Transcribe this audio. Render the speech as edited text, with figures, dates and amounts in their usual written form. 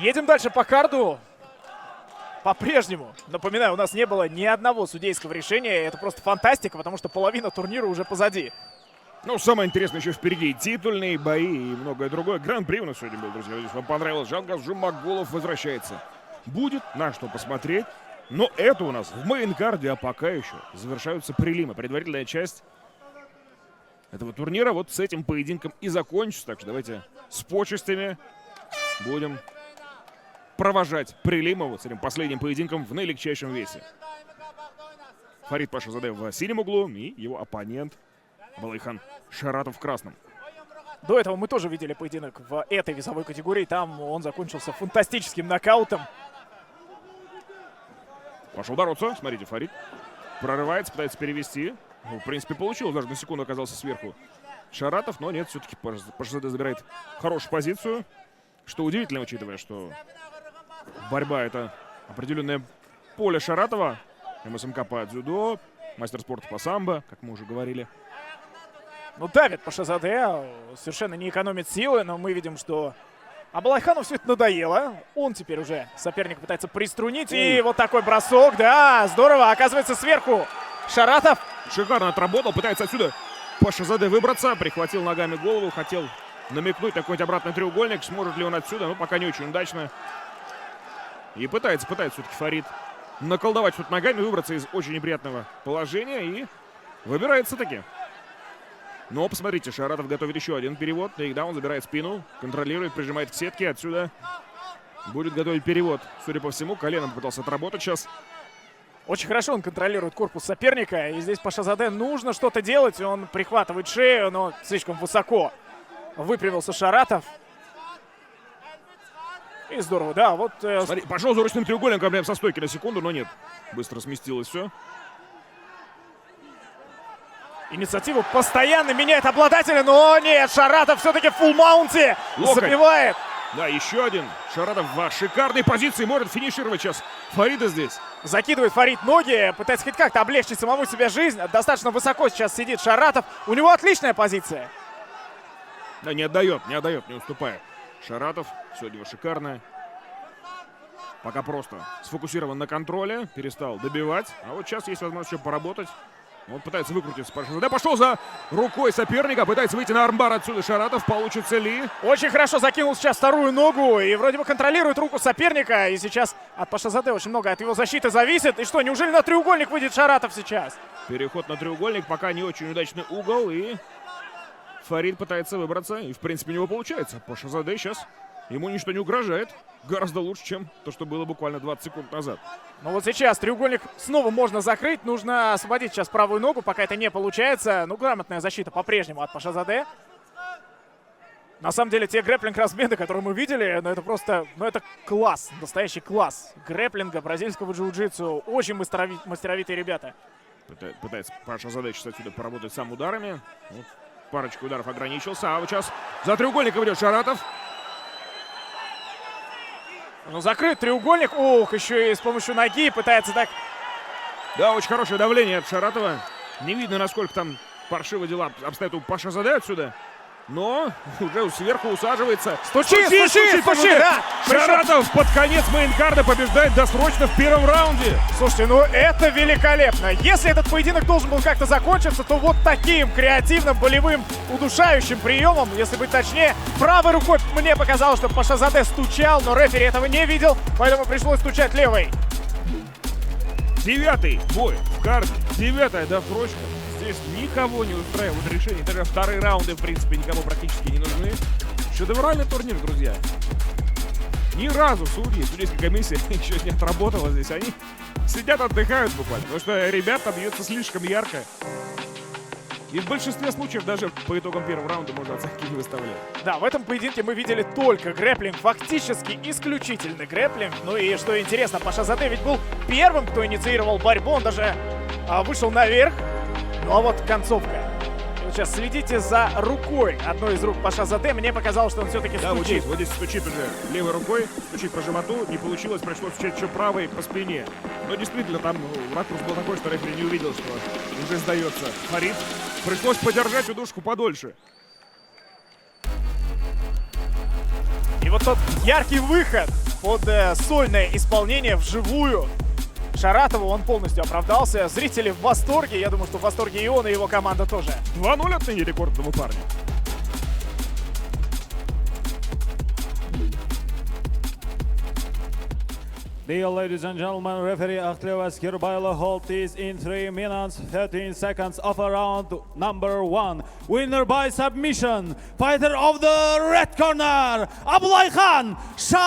Едем дальше по карду. По-прежнему, напоминаю, у нас не было ни одного судейского решения. Это просто фантастика, потому что половина турнира уже позади. Ну, самое интересное еще впереди. Титульные бои и многое другое. Гран-при у нас сегодня был, друзья. Надеюсь, вам понравилось. Жалко, Жумагулов возвращается. Будет на что посмотреть. Но это у нас в мейн-карде, а пока еще завершаются прелимы. Предварительная часть этого турнира вот с этим поединком и закончится. Так что давайте с почестями будем провожать прелимы вот с этим последним поединком в наилегчайшем весе. Фарид Пашазаде в синем углу и его оппонент Балайхан Шаратов в красном. До этого мы тоже видели поединок в этой весовой категории. Там он закончился фантастическим нокаутом. Пошел бороться. Смотрите, Фарид прорывается, пытается перевести. Ну, в принципе, получилось. Даже на секунду оказался сверху Шаратов. Но нет, все-таки Пашазаде забирает хорошую позицию. Что удивительно, учитывая, что борьба — это определенное поле Шаратова. МСМК по дзюдо, мастер спорта по самбо, как мы уже говорили. Ну, давит Пашазаде, совершенно не экономит силы, но мы видим, что Абалайхану все это надоело. Он теперь уже соперник пытается приструнить. И вот такой бросок, да, здорово. Оказывается, сверху Шаратов. Шикарно отработал, пытается отсюда Пашазаде выбраться. Прихватил ногами голову, хотел намекнуть на какой-нибудь обратный треугольник. Сможет ли он отсюда? Ну, пока не очень удачно. И пытается все-таки Фарид наколдовать тут ногами, выбраться из очень неприятного положения. И выбирается таки. Но посмотрите, Шаратов готовит еще один перевод. Тейкдаун, забирает спину, контролирует, прижимает к сетке. Отсюда будет готовить перевод. Судя по всему, коленом пытался отработать сейчас. Очень хорошо он контролирует корпус соперника. И здесь Пашазаде нужно что-то делать. Он прихватывает шею, но слишком высоко выпрямился Шаратов. И здорово, да. Вот Смотри, пошел за ручным треугольником прям со стойки на секунду, но нет. Быстро сместилось все. инициативу постоянно меняет обладателя, но нет, Шаратов все-таки в фулл-маунте забивает. Да, еще один. Шаратов в шикарной позиции может финишировать сейчас Фарида здесь. Закидывает Фарид ноги, пытается хоть как-то облегчить самому себе жизнь. Достаточно высоко сейчас сидит Шаратов. У него отличная позиция. Да, не отдает, не уступает. Шаратов сегодня шикарная. Пока просто сфокусирован на контроле, перестал добивать. А вот сейчас есть возможность еще поработать. Вот пытается выкрутиться. Да, пошел за рукой соперника. Пытается выйти на армбар отсюда Шаратов. Получится ли? Очень хорошо закинул сейчас вторую ногу. И вроде бы контролирует руку соперника. И сейчас от Пашазаде очень много от его защиты зависит. И что, неужели на треугольник выйдет Шаратов сейчас? Переход на треугольник. Пока не очень удачный угол. И Фарид пытается выбраться. И в принципе у него получается. Пашазаде сейчас ему ничто не угрожает. Гораздо лучше, чем то, что было буквально 20 секунд назад. Ну вот сейчас треугольник снова можно закрыть. Нужно освободить сейчас правую ногу, пока это не получается. Ну, грамотная защита по-прежнему от Пашазаде. На самом деле, те грэпплинг-размены, которые мы видели, ну это просто, ну это класс, настоящий класс грэпплинга, бразильского джиу-джитсу. Очень мастеровитые ребята. Пытается Пашазаде сейчас отсюда поработать сам ударами. Вот, парочку ударов ограничился. А вот сейчас за треугольником идет Шаратов. Ну, закрыт треугольник. Ух, еще и с помощью ноги пытается так. Да, очень хорошее давление от Шаратова. Не видно, насколько там паршиво дела обстоят у Пашазаде отсюда. Но уже сверху усаживается. Стучит! Да. Шаратов под конец мейнкарда побеждает досрочно в первом раунде. Слушайте, ну это великолепно. Если этот поединок должен был как-то закончиться, то вот таким креативным, болевым, удушающим приемом, если быть точнее, правой рукой мне показалось, что Пашазаде стучал, но рефери этого не видел, поэтому пришлось стучать левой. 9-й бой в карте. 9-я досрочка. Здесь никого не устраивает решение. Даже вторые раунды, в принципе, никому практически не нужны. Шедевральный турнир, друзья. Ни разу судейская комиссия еще не отработала здесь. Они сидят, отдыхают буквально. Потому что ребята бьются слишком ярко. И в большинстве случаев даже по итогам первого раунда можно оценки не выставлять. Да, в этом поединке мы видели только грэпплинг, фактически исключительный грэпплинг. Ну и что интересно, Пашазаде ведь был первым, кто инициировал борьбу. Он даже вышел наверх. Ну а вот концовка. И вот сейчас следите за рукой одной из рук Пашазаде. Мне показалось, что он все-таки стучит. Да, вот здесь стучит уже левой рукой, стучит по животу. Не получилось, пришлось стучать еще правой по спине. Но действительно, там ракурс был такой, что рефери не увидел, что уже сдается Фарид. Пришлось подержать удушку подольше. И вот тот яркий выход под сольное исполнение вживую Шаратову. Он полностью оправдался. Зрители в восторге. Я думаю, что в восторге и он, и его команда тоже. 2-0 отныне рекордному парню. Dear ladies and gentlemen, referee Akhlevas Kirbaylo hold is in 3 minutes 13 seconds of round number 1. Winner by submission, fighter of the red corner, Abulay Khan Sharatov!